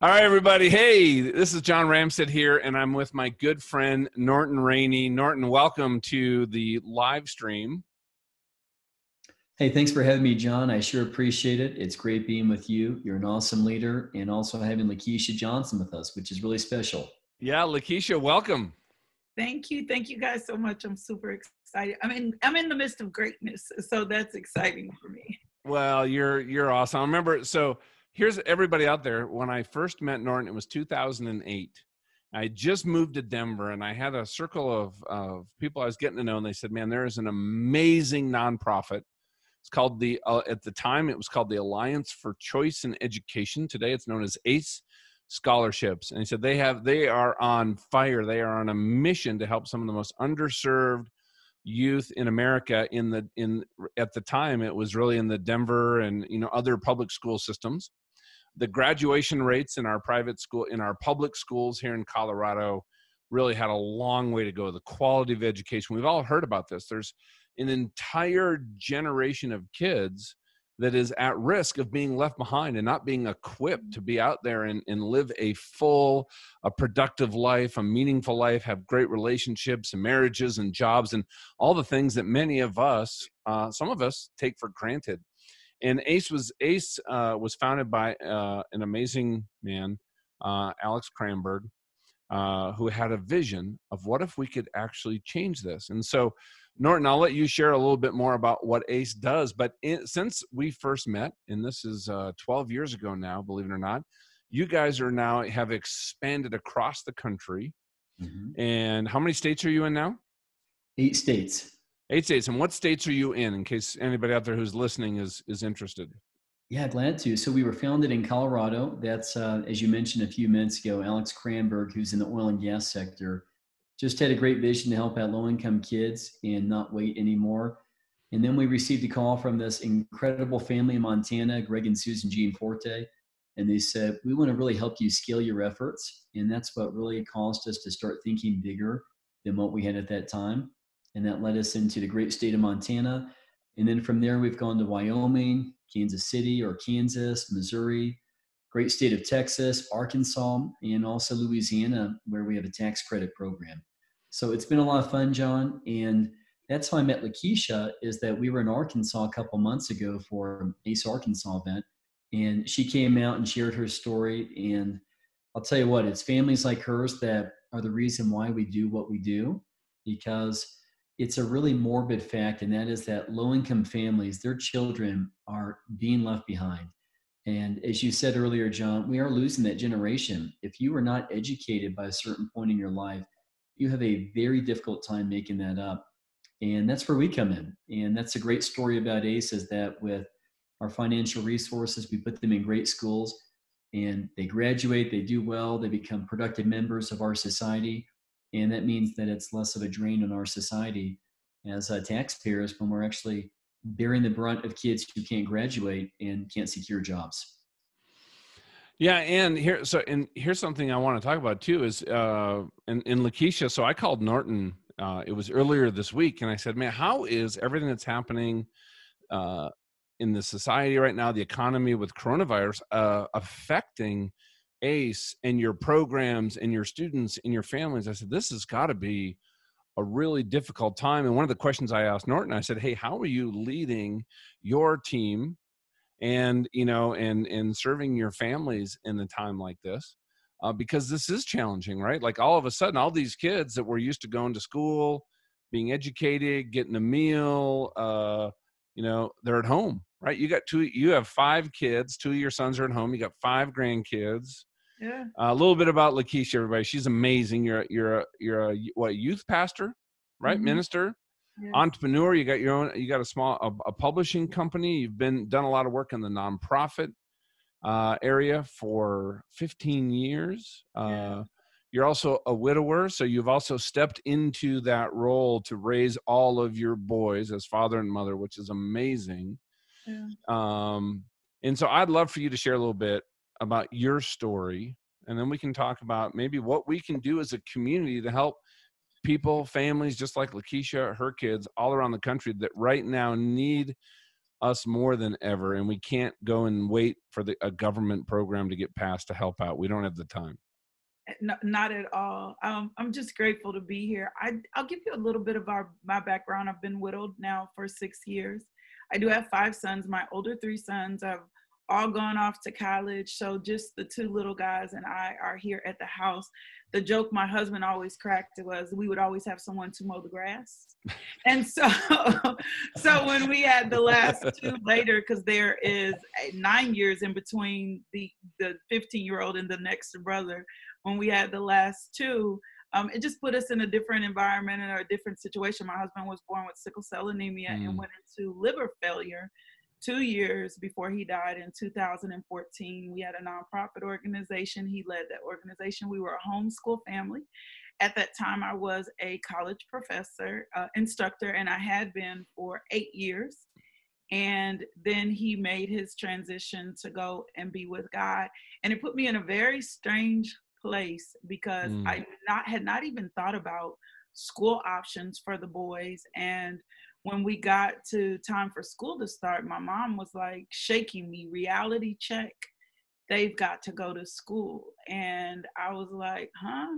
All right, everybody. Hey, this is John Ramstead here, and I'm with my good friend, Norton Rainey. Norton, welcome to the live stream. Hey, thanks for having me, John. I sure appreciate it. It's great being with you. You're an awesome leader, and also having LaKisha Johnson with us, which is really special. Yeah, LaKisha, welcome. Thank you. Thank you guys so much. I'm super excited. I'm in the midst of greatness, so that's exciting for me. Well, you're awesome. I remember, so here's everybody out there. When I first met Norton, it was 2008. I just moved to Denver, and I had a circle of people I was getting to know, and they said, man, there is an amazing nonprofit. It's called at the time, it was called the Alliance for Choice in Education. Today, it's known as ACE Scholarships. And he said they are on fire. They are on a mission to help some of the most underserved youth in America. At the time, it was really in the Denver and other public school systems. The graduation rates in our public schools here in Colorado really had a long way to go. The quality of education, we've all heard about this. There's an entire generation of kids that is at risk of being left behind and not being equipped to be out there and live a productive life, a meaningful life, have great relationships and marriages and jobs and all the things that many of us, some of us, take for granted. And ACE was founded by an amazing man, Alex Cranberg, who had a vision of what if we could actually change this. And so, Norton, I'll let you share a little bit more about what ACE does. But since we first met, and this is 12 years ago now, believe it or not, you guys have expanded across the country. Mm-hmm. And how many states are you in now? 8 states. 8 states. And what states are you in case anybody out there who's listening is interested? Yeah, glad to. So we were founded in Colorado. That's, as you mentioned a few minutes ago, Alex Cranberg, who's in the oil and gas sector, just had a great vision to help out low-income kids and not wait anymore. And then we received a call from this incredible family in Montana, Greg and Susan Jean Forte, and they said, we want to really help you scale your efforts. And that's what really caused us to start thinking bigger than what we had at that time. And that led us into the great state of Montana. And then from there, we've gone to Wyoming, Kansas City or Kansas, Missouri, great state of Texas, Arkansas, and also Louisiana, where we have a tax credit program. So it's been a lot of fun, John. And that's how I met LaKisha, is that we were in Arkansas a couple months ago for ACE Arkansas event. And she came out and shared her story. And I'll tell you what, it's families like hers that are the reason why we do what we do, because it's a really morbid fact, and that is that low-income families, their children are being left behind. And as you said earlier, John, we are losing that generation. If you are not educated by a certain point in your life, you have a very difficult time making that up. And that's where we come in. And that's a great story about ACE, is that with our financial resources, we put them in great schools, and they graduate, they do well, they become productive members of our society. And that means that it's less of a drain on our society as taxpayers when we're actually bearing the brunt of kids who can't graduate and can't secure jobs. Yeah, and here's something I want to talk about too is in LaKisha. So I called Norton. It was earlier this week, and I said, "Man, how is everything that's happening in the society right now, the economy with coronavirus, affecting ACE and your programs and your students and your families?" I said, this has got to be a really difficult time. And one of the questions I asked Norton, I said, hey, how are you leading your team and serving your families in a time like this? Because this is challenging, right? Like all of a sudden, all these kids that were used to going to school, being educated, getting a meal, they're at home, right? You have 5 kids, 2 of your sons are at home. You got 5 grandkids. Yeah. A little bit about LaKisha, everybody. She's amazing. You're a youth pastor, right? Mm-hmm. Minister, yes. Entrepreneur. You got a publishing company. You've done a lot of work in the nonprofit area for 15 years. Yeah. You're also a widower, so you've also stepped into that role to raise all of your boys as father and mother, which is amazing. Yeah. And so I'd love for you to share a little bit about your story, and then we can talk about maybe what we can do as a community to help people, families just like LaKisha, her kids all around the country that right now need us more than ever, and we can't go and wait for a government program to get passed to help out. We don't have the time. No, not at all. I'm just grateful to be here. I'll give you a little bit of my background. I've been widowed now for 6 years. I do have 5 sons. My older 3 sons have all gone off to college. So just the 2 little guys and I are here at the house. The joke my husband always cracked was we would always have someone to mow the grass. And so when we had the last 2 later, because there is 9 years in between the 15-year-old and the next brother, when we had the last 2, it just put us in a different environment and a different situation. My husband was born with sickle cell anemia and went into liver failure 2 years before he died in 2014. We had a nonprofit organization. He led that organization. We were a homeschool family. At that time, I was a college professor, instructor, and I had been for 8 years. And then he made his transition to go and be with God. And it put me in a very strange place because I had not even thought about school options for the boys. And when we got to time for school to start, my mom was like shaking me, reality check, they've got to go to school. And I was like, huh?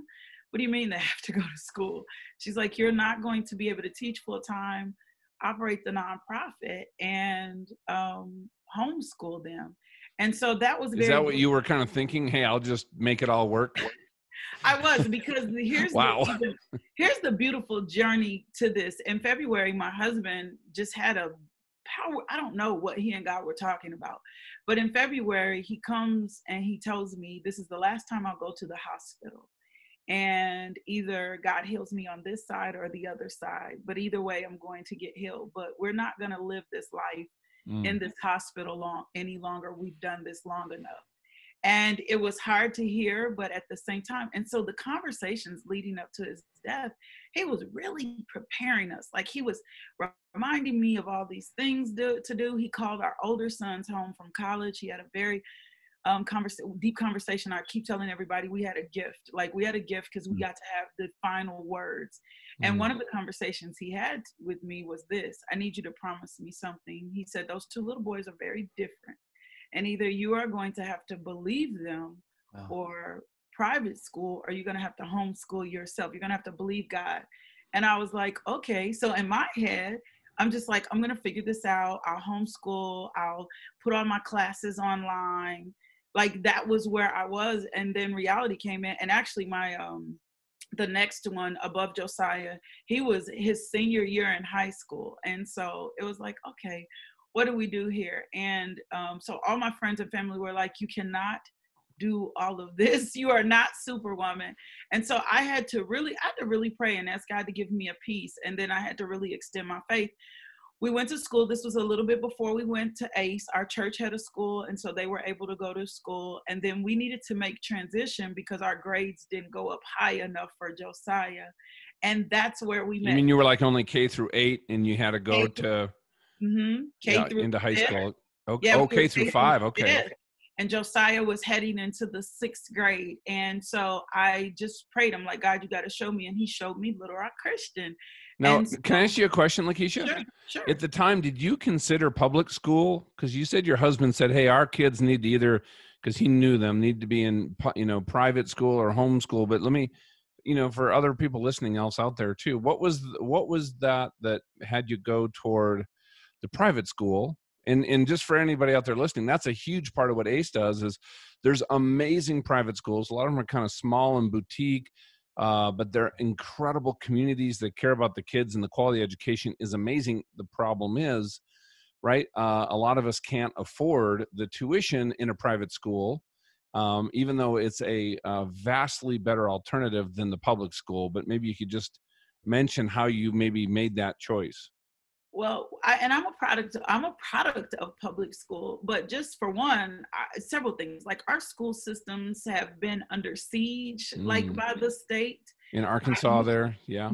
What do you mean they have to go to school? She's like, you're not going to be able to teach full time, operate the nonprofit, and homeschool them. And so that was Is that what you were kind of thinking? Hey, I'll just make it all work. I was, because here's wow. Here's the beautiful journey to this. In February, my husband just had a power. I don't know what he and God were talking about, but in February, he comes and he tells me, this is the last time I'll go to the hospital. And either God heals me on this side or the other side, but either way, I'm going to get healed. But we're not going to live this life in this hospital any longer. We've done this long enough. And it was hard to hear, but at the same time, and so the conversations leading up to his death, he was really preparing us. Like, he was reminding me of all these things to do. He called our older sons home from college. He had a very deep conversation. I keep telling everybody we had a gift. Like, we had a gift because we got to have the final words. And one of the conversations he had with me was this: I need you to promise me something. He said, those 2 little boys are very different. And either you are going to have to believe them or private school, or you're going to have to homeschool yourself. You're going to have to believe God. And I was like, okay. So in my head, I'm just like, I'm going to figure this out. I'll homeschool. I'll put all my classes online. Like, that was where I was. And then reality came in. And actually my, the next one above Josiah, he was his senior year in high school. And so it was like, okay, what do we do here? And so all my friends and family were like, you cannot do all of this. You are not Superwoman. And so I had to really pray and ask God to give me a peace. And then I had to really extend my faith. We went to school. This was a little bit before we went to ACE. Our church had a school, and so they were able to go to school. And then we needed to make transition because our grades didn't go up high enough for Josiah. And that's where we met. You mean you were like only K through 8 and you had to go to into high school? Okay. Yeah, K through 5. Okay. And Josiah was heading into the 6th grade. And so I just prayed. I'm like, God, you got to show me. And he showed me Little Rock Christian. Now, and so, can I ask you a question, LaKisha? Sure. At the time, did you consider public school? Because you said your husband said, hey, our kids need to either, because he knew them, need to be in, private school or homeschool. But let me, for other people listening else out there too, what was that had you go toward the private school? And just for anybody out there listening, that's a huge part of what ACE does. Is there's amazing private schools. A lot of them are kind of small and boutique, but they're incredible communities that care about the kids, and the quality of education is amazing. The problem is, right, a lot of us can't afford the tuition in a private school, even though it's a vastly better alternative than the public school. But maybe you could just mention how you maybe made that choice. Well, I'm a product of public school, but just for one, several things. Like, our school systems have been under siege, like, by the state. In Arkansas there, yeah.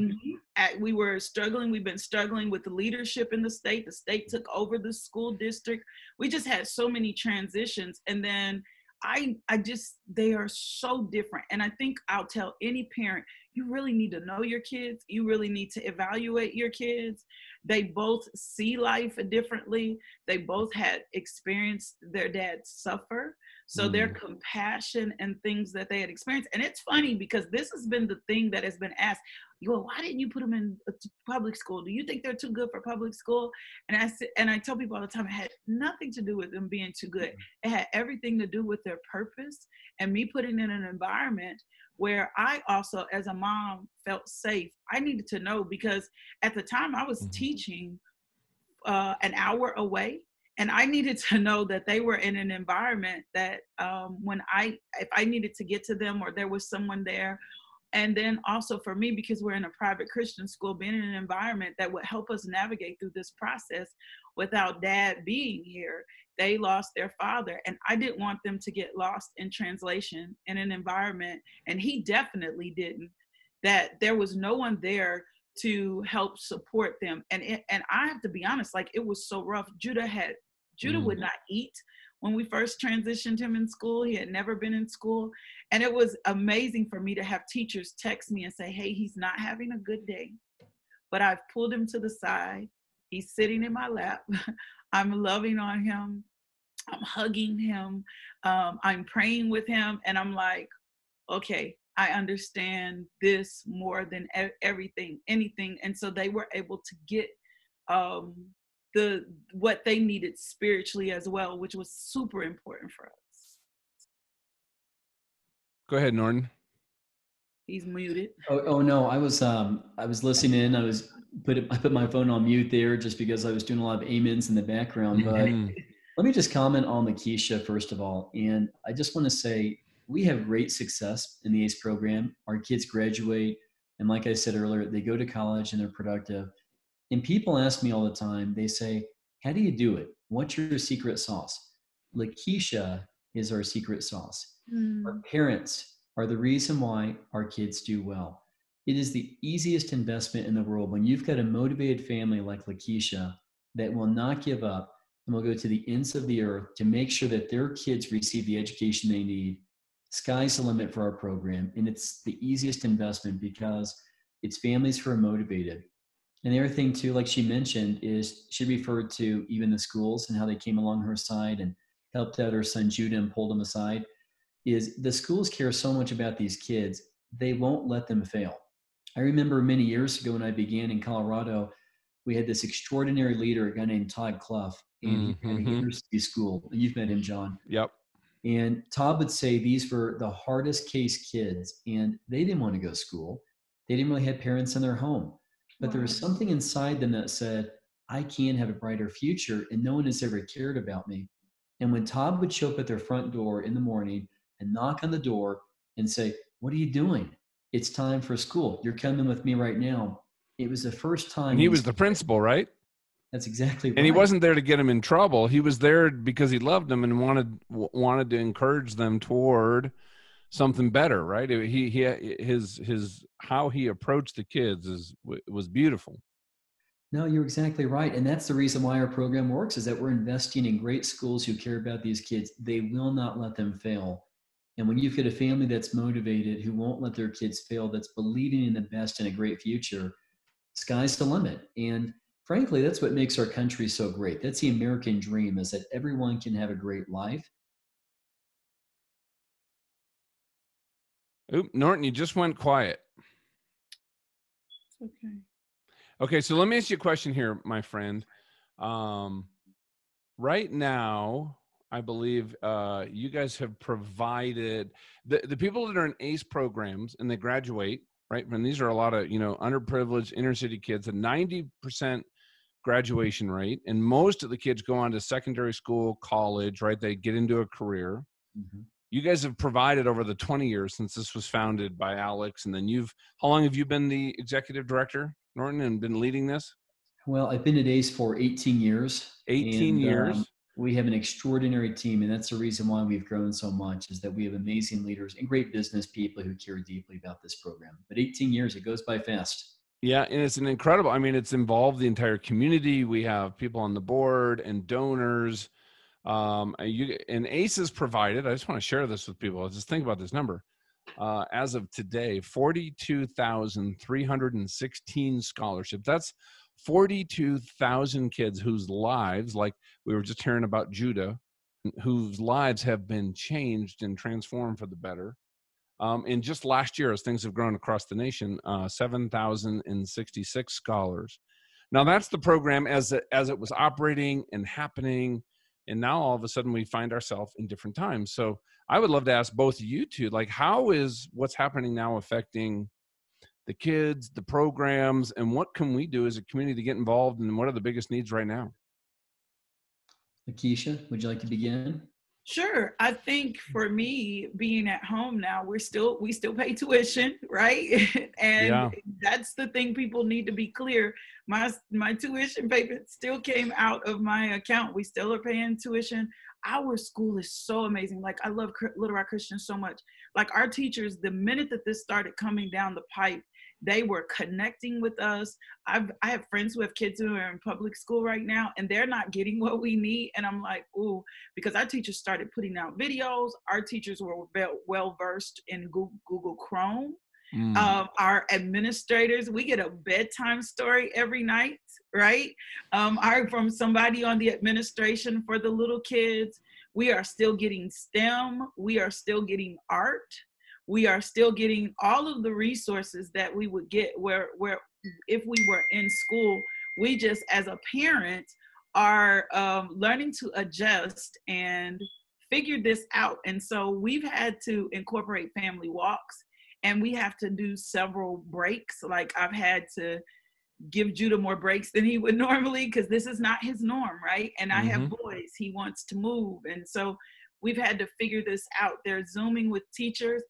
We were struggling. We've been struggling with the leadership in the state. The state took over the school district. We just had so many transitions. And then they are so different. And I think I'll tell any parent, you really need to know your kids. You really need to evaluate your kids. They both see life differently. They both had experienced their dad suffer. So their compassion and things that they had experienced. And it's funny because this has been the thing that has been asked. Well, why didn't you put them in public school? Do you think they're too good for public school? And I tell people all the time, it had nothing to do with them being too good. It had everything to do with their purpose and me putting in an environment where I also, as a mom, felt safe. I needed to know because at the time I was teaching an hour away. And I needed to know that they were in an environment that if I needed to get to them or there was someone there. And then also for me, because we're in a private Christian school, being in an environment that would help us navigate through this process without dad being here. They lost their father, and I didn't want them to get lost in translation in an environment, and he definitely didn't, that there was no one there to help support them. And I have to be honest, like, it was so rough. Judah would not eat when we first transitioned him in school. He had never been in school. And it was amazing for me to have teachers text me and say, hey, he's not having a good day, but I've pulled him to the side. He's sitting in my lap. I'm loving on him. I'm hugging him. I'm praying with him. And I'm like, okay, I understand this more than anything. And so they were able to get what they needed spiritually as well, which was super important for us. Go ahead, Norton. He's muted. Oh no, I was listening in. I put my phone on mute there just because I was doing a lot of amens in the background. But let me just comment on LaKisha first of all. And I just want to say we have great success in the ACE program. Our kids graduate, and like I said earlier, they go to college and they're productive. And people ask me all the time, they say, how do you do it? What's your secret sauce? LaKisha is our secret sauce. Our parents are the reason why our kids do well. It is the easiest investment in the world when you've got a motivated family like LaKisha that will not give up and will go to the ends of the earth to make sure that their kids receive the education they need. Sky's the limit for our program. And it's the easiest investment because it's families who are motivated. And the other thing too, like she mentioned, is she referred to even the schools and how they came along her side and helped out her son Judah and pulled him aside, is the schools care so much about these kids, they won't let them fail. I remember many years ago when I began in Colorado, we had this extraordinary leader, a guy named Todd Clough, and he had a university school. You've met him, John. Yep. And Todd would say these were the hardest case kids, and they didn't want to go to school. They didn't really have parents in their home. But there was something inside them that said, I can have a brighter future, and no one has ever cared about me. And when Todd would show up at their front door in the morning and knock on the door and say, what are you doing? It's time for school. You're coming with me right now. It was the first time. And he was the principal, right? That's exactly right. And he wasn't there to get him in trouble. He was there because he loved them and wanted to encourage them toward something better, right? His how he approached the kids was beautiful. No, you're exactly right. And that's the reason why our program works, is that we're investing in great schools who care about these kids. They will not let them fail. And when you've got a family that's motivated, who won't let their kids fail, that's believing in the best and a great future, sky's the limit. And frankly, that's what makes our country so great. That's the American dream, is that everyone can have a great life. Oop, Norton, you just went quiet. It's okay. Okay, so let me ask you a question here, my friend. Right now, I believe you guys have provided the people that are in ACE programs and they graduate, right? And these are a lot of, underprivileged inner city kids, a 90% graduation rate. And most of the kids go on to secondary school, college, right? They get into a career. Mm-hmm. You guys have provided over the 20 years since this was founded by Alex. And then how long have you been the executive director, Norton, and been leading this? Well, I've been at ACE for 18 years. 18 years. We have an extraordinary team, and that's the reason why we've grown so much, is that we have amazing leaders and great business people who care deeply about this program. But 18 years, it goes by fast. Yeah, and it's it's involved the entire community. We have people on the board and donors. And ACE has provided, I just want to share this with people. Just think about this number, as of today, 42,316 scholarships. That's 42,000 kids whose lives, like we were just hearing about Judah, whose lives have been changed and transformed for the better. In just last year, as things have grown across the nation, 7,066 scholars. Now that's the program as it was operating and happening. And now all of a sudden we find ourselves in different times. So I would love to ask both of you two, like, how is what's happening now affecting the kids, the programs, and what can we do as a community to get involved, and what are the biggest needs right now? LaKisha, would you like to begin? Sure. I think for me, being at home now, we still pay tuition, right? And Yeah. that's the thing people need to be clear. My tuition payment still came out of my account. We still are paying tuition. Our school is so amazing. Like, I love Little Rock Christian so much. Like, our teachers, the minute that this started coming down the pipe, they were connecting with us. I have friends who have kids who are in public school right now, and they're not getting what we need. And I'm like, ooh, because our teachers started putting out videos. Our teachers were well versed in Google Chrome. Our administrators, we get a bedtime story every night, right? From somebody on the administration for the little kids. We are still getting STEM. We are still getting art. We are still getting all of the resources that we would get where if we were in school. We just, as a parent, are learning to adjust and figure this out. And so we've had to incorporate family walks, and we have to do several breaks. Like, I've had to give Judah more breaks than he would normally, because this is not his norm, right? And I have boys, he wants to move. And so we've had to figure this out. They're Zooming with teachers.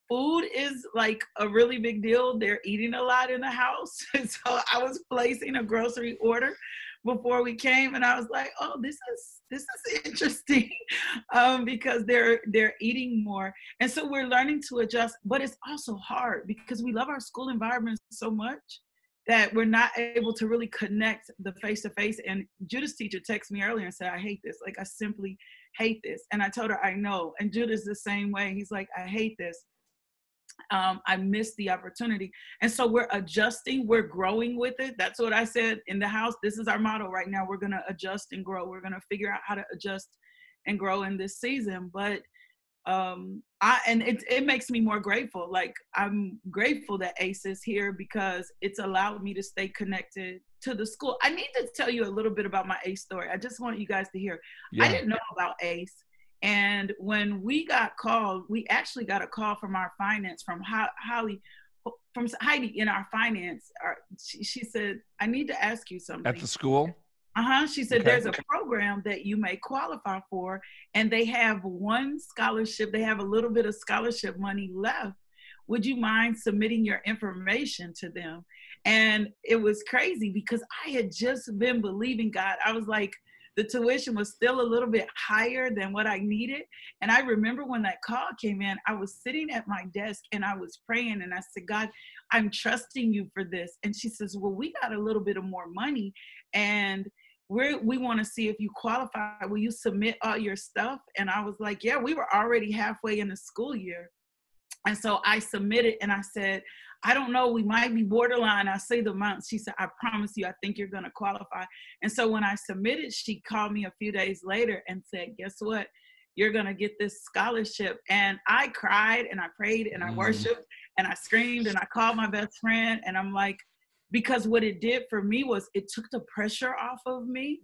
Food is like a really big deal. They're eating a lot in the house. And so I was placing a grocery order before we came, and I was like, oh, this is interesting, because they're eating more. And so we're learning to adjust, but it's also hard because we love our school environment so much that we're not able to really connect the face-to-face. And Judah's teacher texted me earlier and said, I hate this. Like, I simply hate this. And I told her, I know. And Judah's the same way. He's like, I hate this. I missed the opportunity. And so we're adjusting, we're growing with it. That's what I said in the house. This is our motto right now. We're going to adjust and grow. We're going to figure out how to adjust and grow in this season. But it makes me more grateful. Like, I'm grateful that ACE is here because it's allowed me to stay connected to the school. I need to tell you a little bit about my ACE story. I just want you guys to hear. Yeah. I didn't know about ACE. And when we got called, we actually got a call from our finance, from Heidi in our finance. She said, I need to ask you something. At the school? She said, there's a program that you may qualify for, and they have one scholarship. They have a little bit of scholarship money left. Would you mind submitting your information to them? And it was crazy because I had just been believing God. I was like, the tuition was still a little bit higher than what I needed. And I remember when that call came in, I was sitting at my desk and I was praying, and I said, God, I'm trusting you for this. And she says, well, we got a little bit of more money, and we want to see if you qualify. Will you submit all your stuff? And I was like, yeah, we were already halfway in the school year. And so I submitted, and I said, I don't know, we might be borderline. I say the amount. She said, I promise you, I think you're going to qualify. And so when I submitted, she called me a few days later and said, guess what? You're going to get this scholarship. And I cried and I prayed and I worshiped and I screamed and I called my best friend. And I'm like, because what it did for me was it took the pressure off of me.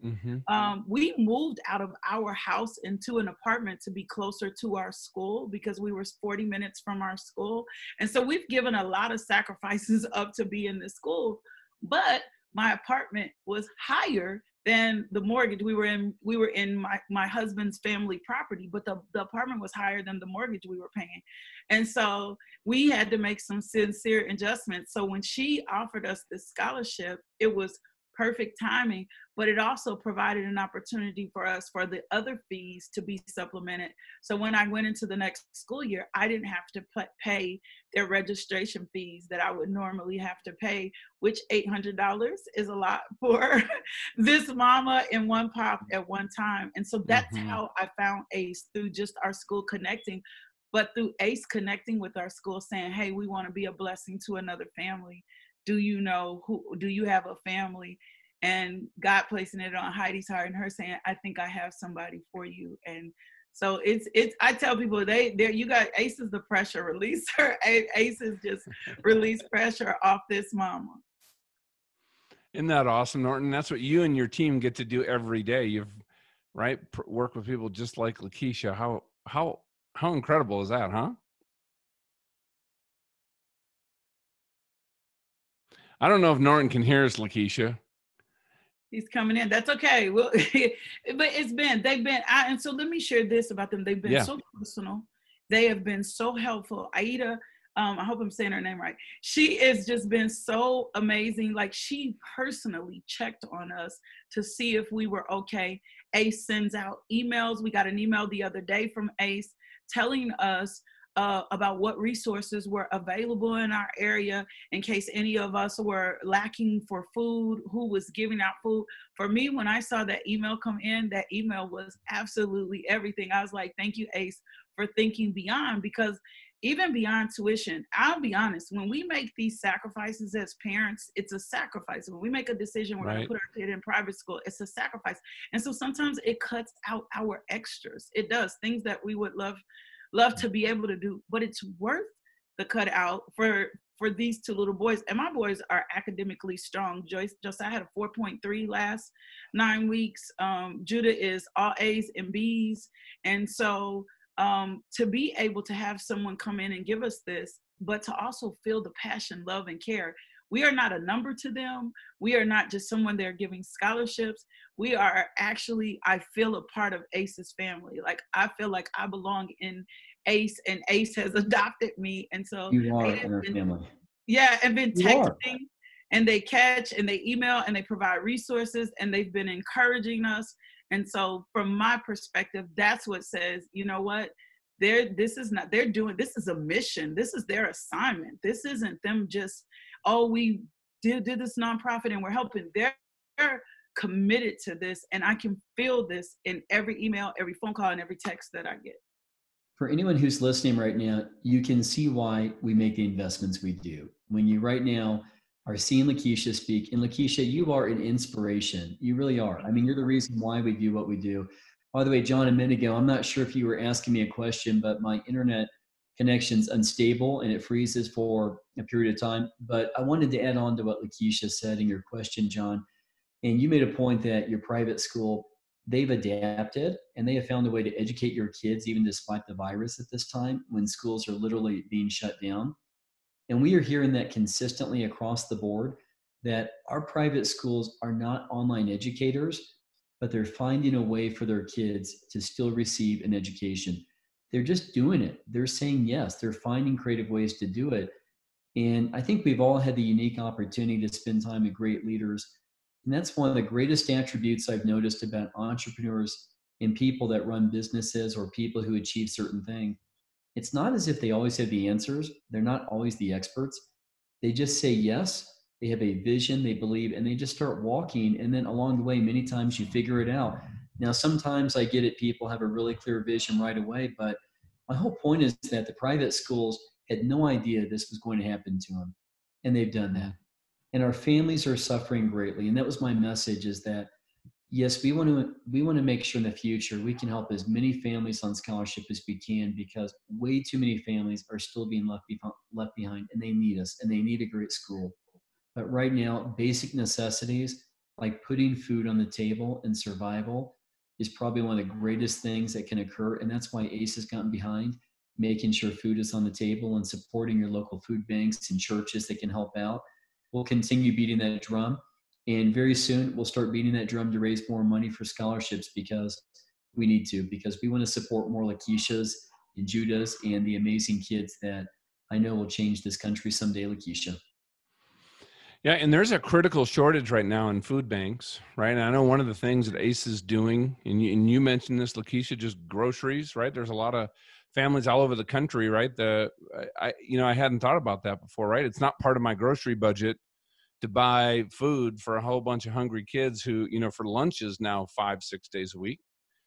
We moved out of our house into an apartment to be closer to our school because we were 40 minutes from our school. And so we've given a lot of sacrifices up to be in the school, but my apartment was higher than the mortgage. We were in my husband's family property, but the apartment was higher than the mortgage we were paying. And so we had to make some sincere adjustments. So when she offered us this scholarship, it was perfect timing, but it also provided an opportunity for us for the other fees to be supplemented. So when I went into the next school year, I didn't have to pay their registration fees that I would normally have to pay, which $800 is a lot for this mama in one pop at one time. And so that's how I found ACE, through just our school connecting. But through ACE connecting with our school, saying, hey, we want to be a blessing to another family. Do you have a family? And God placing it on Heidi's heart and her saying, I think I have somebody for you. And so I tell people you got ACE is the pressure releaser. ACE is just release pressure off this mama. Isn't that awesome, Norton? That's what you and your team get to do every day. You've work with people just like LaKisha. How incredible is that, huh? I don't know if Norton can hear us, LaKisha. He's coming in. That's okay. Well, but and so let me share this about them. They've been so personal. They have been so helpful. Aida, I hope I'm saying her name right. She has just been so amazing. Like, she personally checked on us to see if we were okay. ACE sends out emails. We got an email the other day from ACE telling us about what resources were available in our area in case any of us were lacking for food, who was giving out food. For me, when I saw that email come in, that email was absolutely everything. I was like, thank you, ACE, for thinking beyond, because even beyond tuition, I'll be honest, when we make these sacrifices as parents, it's a sacrifice. When we make a decision, we're going to put our kid in private school, it's a sacrifice. And so sometimes it cuts out our extras. It does, things that we would love to be able to do, but it's worth the cut out for these two little boys. And my boys are academically strong. Josiah had a 4.3 last 9 weeks. Judah is all A's and B's. And so to be able to have someone come in and give us this, but to also feel the passion, love, and care. We are not a number to them. We are not just someone they're giving scholarships. We are actually, I feel a part of ACE's family. Like, I feel like I belong in ACE, and ACE has adopted me. And so you are in our family. Yeah, and been texting, and they catch, and they email, and they provide resources, and they've been encouraging us. And so from my perspective, that's what says, you know what? This is a mission. This is their assignment. This isn't them just, we did this nonprofit and we're helping. They're committed to this, and I can feel this in every email, every phone call, and every text that I get. For anyone who's listening right now, you can see why we make the investments we do. When you right now are seeing LaKisha speak, and LaKisha, you are an inspiration. You really are. I mean, you're the reason why we do what we do. By the way, John, a minute ago, I'm not sure if you were asking me a question, but my internet connection's unstable and it freezes for a period of time. But I wanted to add on to what LaKisha said in your question, John. And you made a point that your private school, they've adapted and they have found a way to educate your kids, even despite the virus at this time when schools are literally being shut down. And we are hearing that consistently across the board, that our private schools are not online educators, but they're finding a way for their kids to still receive an education. They're just doing it. They're saying yes. They're finding creative ways to do it. And I think we've all had the unique opportunity to spend time with great leaders. And that's one of the greatest attributes I've noticed about entrepreneurs and people that run businesses or people who achieve certain things. It's not as if they always have the answers. They're not always the experts. They just say yes. They have a vision, they believe, and they just start walking. And then along the way, many times you figure it out. Now, sometimes I get it, people have a really clear vision right away, but my whole point is that the private schools had no idea this was going to happen to them. And they've done that. And our families are suffering greatly. And that was my message, is that, yes, we want to make sure in the future we can help as many families on scholarship as we can, because way too many families are still being left behind, and they need us, and they need a great school. But right now, basic necessities like putting food on the table and survival is probably one of the greatest things that can occur. And that's why ACE has gotten behind making sure food is on the table and supporting your local food banks and churches that can help out. We'll continue beating that drum. And very soon we'll start beating that drum to raise more money for scholarships, because we need to, because we want to support more LaKishas and Judahs and the amazing kids that I know will change this country someday, LaKisha. Yeah, and there's a critical shortage right now in food banks, right? And I know one of the things that ACE is doing, and you mentioned this, LaKisha, just groceries, right? There's a lot of families all over the country, right? I hadn't thought about that before, right? It's not part of my grocery budget to buy food for a whole bunch of hungry kids who, for lunches now 5-6 days a week.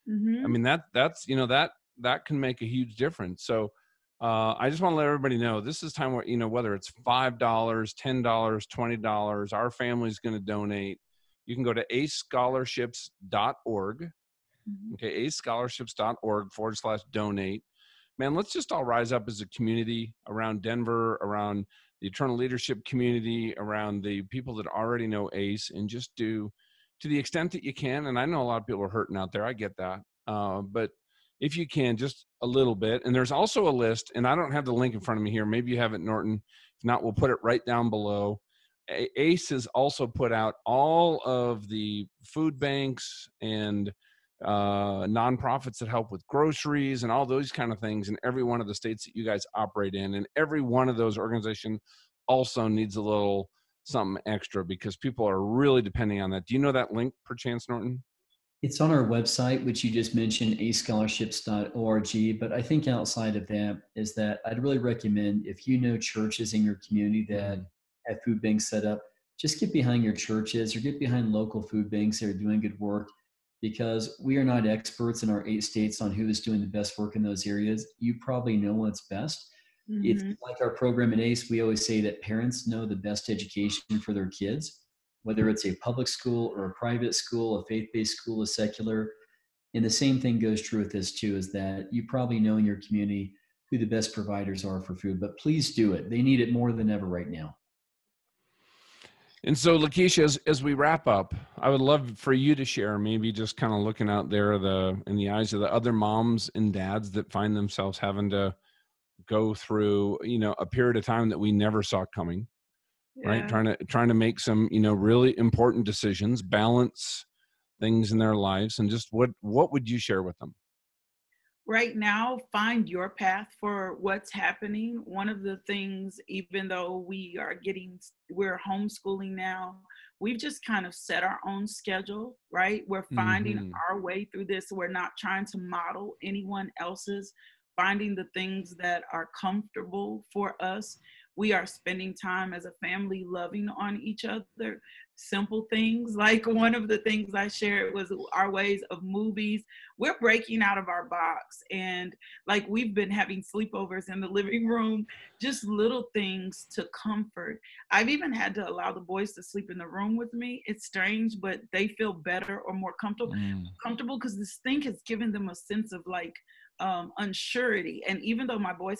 Mm-hmm. I mean, that can make a huge difference. So I just want to let everybody know this is time where, you know, whether it's $5, $10, $20, our family's going to donate. You can go to acescholarships.org. Okay, acescholarships.org/donate. Man, let's just all rise up as a community around Denver, around the Eternal Leadership community, around the people that already know ACE, and just do to the extent that you can. And I know a lot of people are hurting out there. I get that. But if you can, just a little bit. And there's also a list, and I don't have the link in front of me here. Maybe you have it, Norton. If not, we'll put it right down below. ACE has also put out all of the food banks and nonprofits that help with groceries and all those kind of things in every one of the states that you guys operate in. And every one of those organizations also needs a little something extra because people are really depending on that. Do you know that link perchance, Norton? It's on our website, which you just mentioned, ascholarships.org. But I think outside of that is that I'd really recommend if you know churches in your community that have food banks set up, just get behind your churches or get behind local food banks that are doing good work, because we are not experts in our 8 states on who is doing the best work in those areas. You probably know what's best. If like our program at ACE, we always say that parents know the best education for their kids, whether it's a public school or a private school, a faith-based school, a secular. And the same thing goes true with this too, is that you probably know in your community who the best providers are for food, but please do it. They need it more than ever right now. And so, LaKisha, as we wrap up, I would love for you to share, maybe just kind of looking out there in the eyes of the other moms and dads that find themselves having to go through, you know, a period of time that we never saw coming. Right. Trying to make some, you know, really important decisions, balance things in their lives. And just what would you share with them? Right now, find your path for what's happening. One of the things, even though we're homeschooling now, we've just kind of set our own schedule, right? We're finding our way through this. We're not trying to model anyone else's, finding the things that are comfortable for us. We are spending time as a family loving on each other. Simple things, like one of the things I shared was our ways of movies. We're breaking out of our box, and like we've been having sleepovers in the living room, just little things to comfort. I've even had to allow the boys to sleep in the room with me. It's strange, but they feel better or more comfortable because this thing has given them a sense of like unsurety. And even though my boys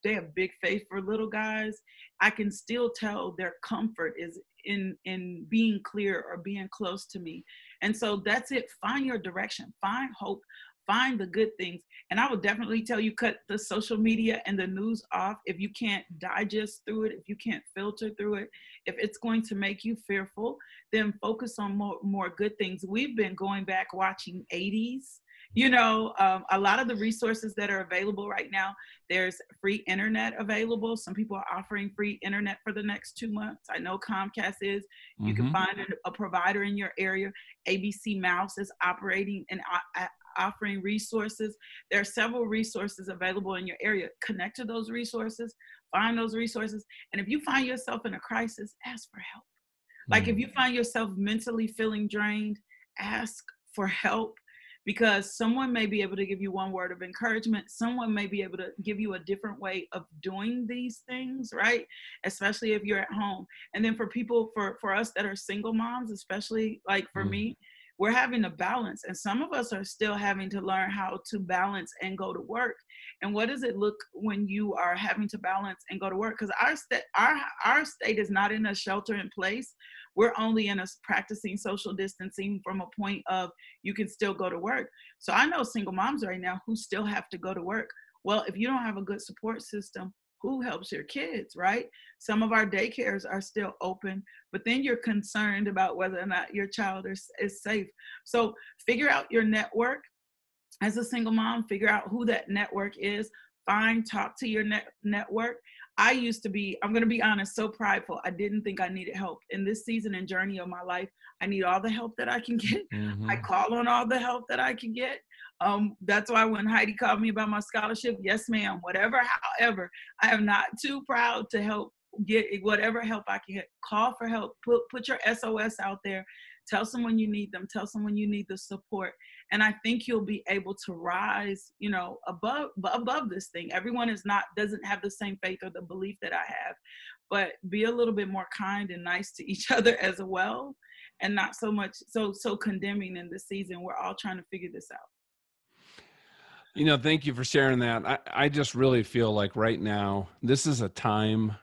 they have big faith for little guys, I can still tell their comfort is in being clear or being close to me. And so that's it. Find your direction, find hope, find the good things. And I would definitely tell you, cut the social media and the news off if you can't digest through it, if you can't filter through it. If it's going to make you fearful, then focus on more good things. We've been going back watching 80s. You know, a lot of the resources that are available right now, there's free internet available. Some people are offering free internet for the next 2 months. I know Comcast is. You can find a provider in your area. ABC Mouse is operating and offering resources. There are several resources available in your area. Connect to those resources, find those resources. And if you find yourself in a crisis, ask for help. Like if you find yourself mentally feeling drained, ask for help. Because someone may be able to give you one word of encouragement. Someone may be able to give you a different way of doing these things, right? Especially if you're at home. And then for people, for us that are single moms, especially like for me, we're having to balance. And some of us are still having to learn how to balance and go to work. And what does it look when you are having to balance and go to work? Because our state is not in a shelter in place. We're only in us practicing social distancing from a point of you can still go to work. So I know single moms right now who still have to go to work. Well, if you don't have a good support system, who helps your kids, right? Some of our daycares are still open, but then you're concerned about whether or not your child is safe. So figure out your network. As a single mom, figure out who that network is. Talk to your network. I used to be, I'm going to be honest, so prideful. I didn't think I needed help. In this season and journey of my life, I need all the help that I can get. I call on all the help that I can get. That's why when Heidi called me about my scholarship, yes, ma'am, whatever, however, I am not too proud to help get whatever help I can get. Call for help. Put your SOS out there. Tell someone you need them. Tell someone you need the support. And I think you'll be able to rise, you know, above this thing. Everyone doesn't have the same faith or the belief that I have, but be a little bit more kind and nice to each other as well, and not so much so condemning in this season. We're all trying to figure this out. You know, thank you for sharing that. I just really feel like right now, this is a time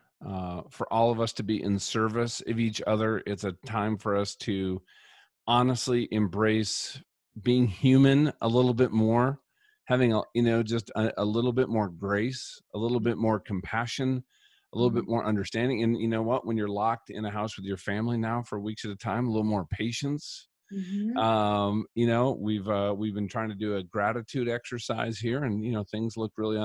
for all of us to be in service of each other. It's a time for us to honestly embrace being human a little bit more, having, just a little bit more grace, a little bit more compassion, a little bit more understanding. And you know what, when you're locked in a house with your family now for weeks at a time, a little more patience. We've been trying to do a gratitude exercise here, and things look really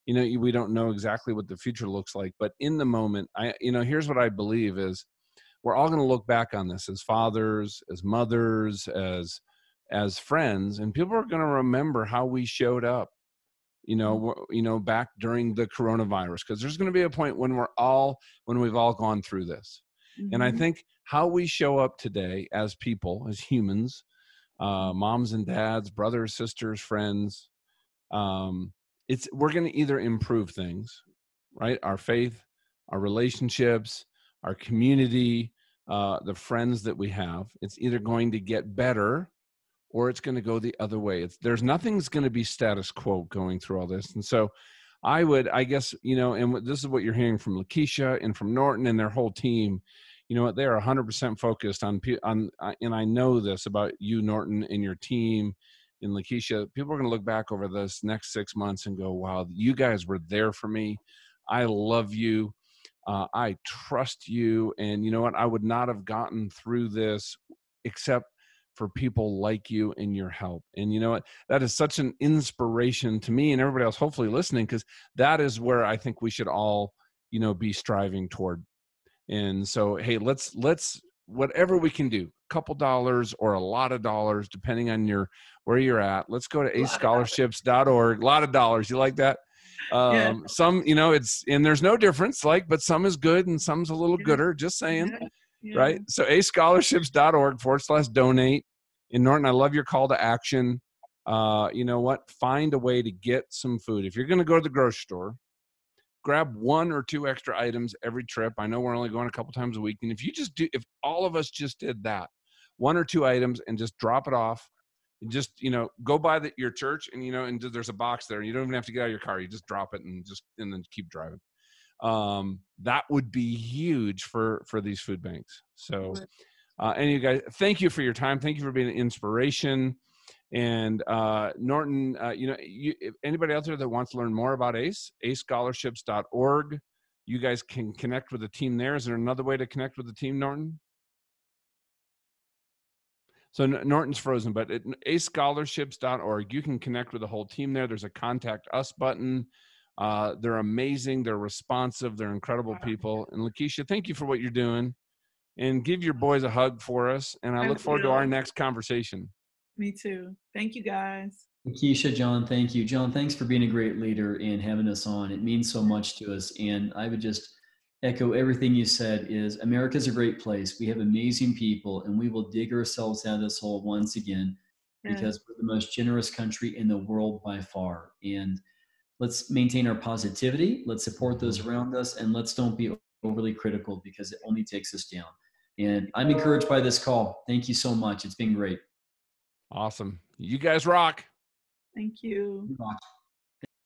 we don't know exactly what the future looks like, but in the moment, here's what I believe is we're all going to look back on this as fathers, as mothers, as friends, and people are going to remember how we showed up back during the coronavirus, because there's going to be a point when we've all gone through this. And I think how we show up today as people, as humans, moms and dads, brothers, sisters, friends, we're going to either improve things, right? Our faith, our relationships, our community, the friends that we have. It's either going to get better or it's going to go the other way. There's nothing's going to be status quo going through all this. And so I guess, and this is what you're hearing from LaKisha and from Norton and their whole team. You know what? They are 100% focused on, and I know this about you, Norton, and your team, and LaKisha. People are going to look back over this next 6 months and go, wow, you guys were there for me. I love you. I trust you. And you know what? I would not have gotten through this except for people like you and your help. And you know what? That is such an inspiration to me and everybody else, hopefully listening, because that is where I think we should all, be striving toward. And so, hey, let's whatever we can do, a couple dollars or a lot of dollars, depending on where you're at. Let's go to acescholarships.org. A lot of dollars. You like that? Some, and there's no difference, but some is good and some's a little gooder, just saying. Right? So acescholarships.org/donate. And Norton, I love your call to action. You know what? Find a way to get some food. If you're going to go to the grocery store, grab 1 or 2 extra items every trip. I know we're only going a couple times a week. And if all of us just did that, 1 or 2 items and just drop it off, and just, go by your church and, and there's a box there. You don't even have to get out of your car. You just drop it and then keep driving. That would be huge for these food banks. So, and you guys, thank you for your time. Thank you for being an inspiration. And Norton, if anybody out there that wants to learn more about ACE, acescholarships.org. You guys can connect with the team there. Is there another way to connect with the team, Norton? So Norton's frozen, but at acescholarships.org, you can connect with the whole team there. There's a contact us button. They're amazing. They're responsive. They're incredible people. And LaKisha, thank you for what you're doing. And give your boys a hug for us. And I look forward to our next conversation. Me too. Thank you, guys. LaKisha, John, thank you. John, thanks for being a great leader and having us on. It means so much to us. And I would just echo everything you said is America's a great place. We have amazing people, and we will dig ourselves out of this hole once again because we're the most generous country in the world by far. And let's maintain our positivity. Let's support those around us, and let's don't be overly critical because it only takes us down. And I'm encouraged by this call. Thank you so much. It's been great. Awesome. You guys rock. Thank you. You rock.